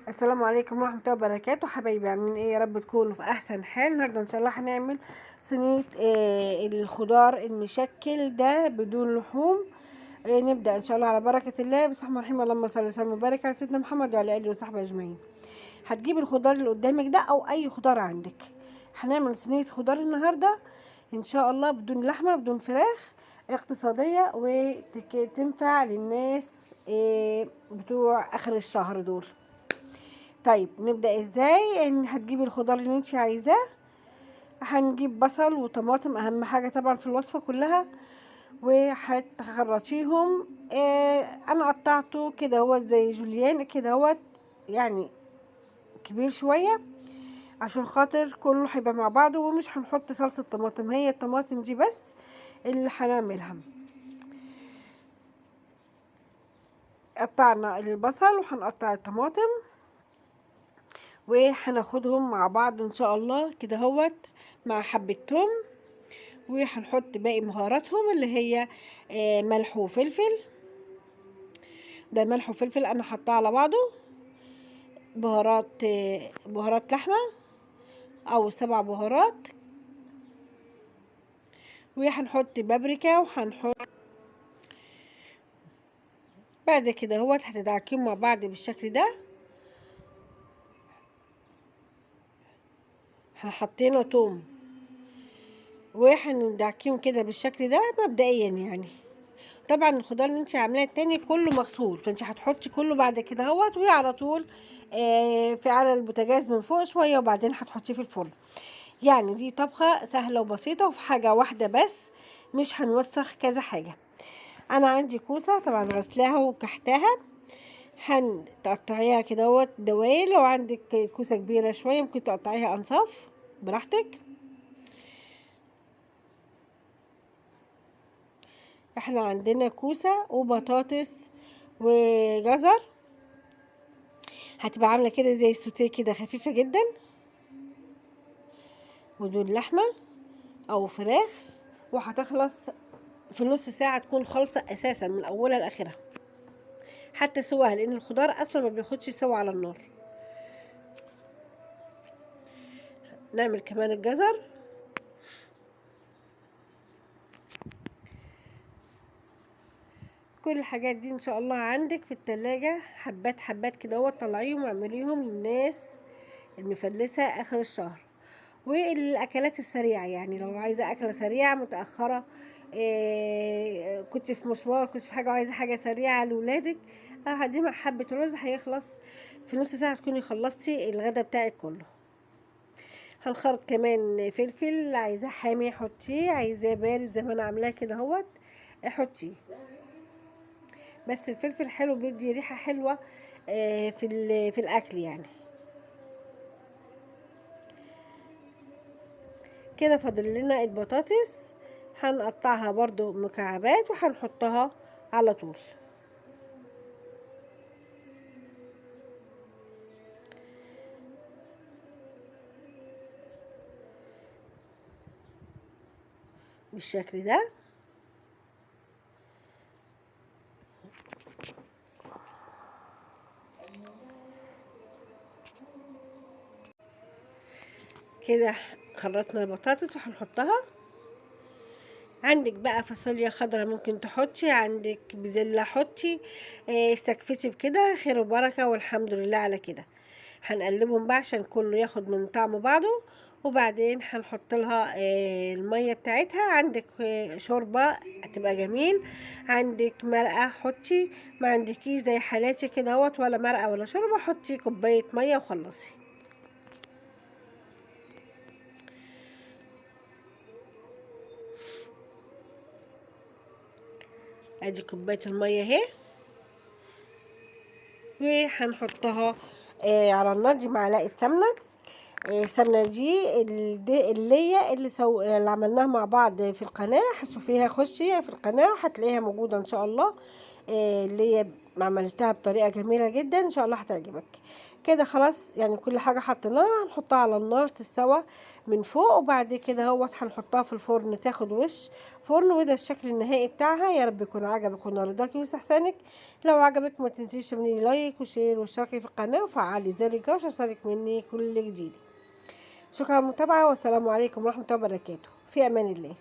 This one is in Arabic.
السلام عليكم ورحمة الله وبركاته. حبايبي عاملين ايه؟ يا رب تكونوا في احسن حال. النهارده ان شاء الله هنعمل صينية الخضار المشكل ده بدون لحوم. نبدأ ان شاء الله على بركة الله. بسم الله الرحمن الرحيم. اللهم صل وسلم وبارك على سيدنا محمد وعلى اله وصحبه اجمعين. هتجيب الخضار اللي قدامك ده او اي خضار عندك. هنعمل صينية خضار النهارده ان شاء الله بدون لحمة بدون فراخ، اقتصادية وتنفع للناس بتوع اخر الشهر دول. طيب نبدأ ازاي؟ ان هتجيبي الخضار اللي انت عايزاه. هنجيب بصل وطماطم، اهم حاجة طبعا في الوصفة كلها، وهتخرطيهم. انا قطعته كده هو زي جوليان كده هو، يعني كبير شوية عشان خاطر كله هيبقى مع بعضه، ومش هنحط صلصة طماطم، هي الطماطم دي بس اللي هنعملها. قطعنا البصل وهنقطع الطماطم وهناخدهم مع بعض ان شاء الله كده هوت مع حبة توم، وهنحط باقي بهاراتهم اللي هي ملح وفلفل. ده ملح وفلفل انا حطاه على بعضه. بهارات لحمة او 7 بهارات، وهنحط بابريكا، وهنحط بعد كده هوت هتدعكيهم مع بعض بالشكل ده. حطينا توم وهندعكيهم كده بالشكل ده مبدئيا يعني. طبعا الخضار اللي انت عاملاه التاني كله مغسول، فانت هتحطي كله بعد كده اهوت، وعلى طول في على البوتاجاز من فوق شويه، وبعدين هتحطيه في الفرن. يعني دي طبخه سهله وبسيطه وفي حاجه واحده بس، مش هنوسخ كذا حاجه. انا عندي كوسه طبعا غسلاها وكحتها، هنقطعيها كده اهوت دواير. لو عندك كوسه كبيره شويه ممكن تقطعيها انصاف براحتك. احنا عندنا كوسه وبطاطس وجزر، هتبقى عامله كده زي السوتيه كده خفيفه جدا، ودول لحمه او فراخ، وهتخلص في نص ساعه، تكون خالصه اساسا من اولها لاخرها حتى سواها، لان الخضار اصلا ما بياخدش سوا على النار. نعمل كمان الجزر. كل الحاجات دي ان شاء الله عندك في التلاجة حبات حبات كده اهو، طلعيهم واعمليهم للناس المفلسه اخر الشهر. والاكلات السريعه، يعني لو عايزه اكله سريعه متاخره، كنت في مشوار، كنت في حاجه وعايزه حاجه سريعه لاولادك، هدي مع حبه رز هيخلص في نص ساعه، تكوني خلصتي الغدا بتاعك كله. هنخرط كمان فلفل، عايزاه حامي حطيه، عايزاه بارد زي ما انا عاملاه كده اهوت حطيه. بس الفلفل حلو بيدي ريحه حلوه في الاكل يعني. كده فاضل لنا البطاطس، هنقطعها برضو مكعبات وهنحطها على طول بالشكل ده. كده خلطنا البطاطس وهنحطها. عندك بقى فاصوليا خضرا ممكن تحطي، عندك بزلة حطي، استكفتي بكده خير وبركة، والحمد لله على كده. هنقلبهم بقى عشان كله ياخد من طعم بعضه، وبعدين هنحط لها المية بتاعتها. عندك شوربة هتبقى جميل، عندك مرقة حطي، ما عندكيش زي حالاتي كده اهوت ولا مرقة ولا شوربة، حطي كوباية مية وخلصي. ادي كوباية المية اهي، وهنحطها على النار. دي معلقة سمنة. السمنة دي اللي عملناها مع بعض في القناة، هتشوفيها، خشي في القناة هتلاقيها موجودة ان شاء الله. اللي هي عملتها بطريقة جميلة جدا، ان شاء الله هتعجبك. كده خلاص يعني كل حاجة حطيناها، هنحطها على النار تتسوى من فوق، وبعد كده اهوت هنحطها في الفرن تاخد وش فرن، وده الشكل النهائي بتاعها. يا رب يكون عجبك ورضاكي ويستحسنك. لو عجبك ما تنسيش تعملي لايك وشير واشتركي في القناة وفعلي زر الجرس عشان يوصلك مني كل جديد. شكرا على المتابعة، والسلام عليكم ورحمة الله وبركاته. في امان الله.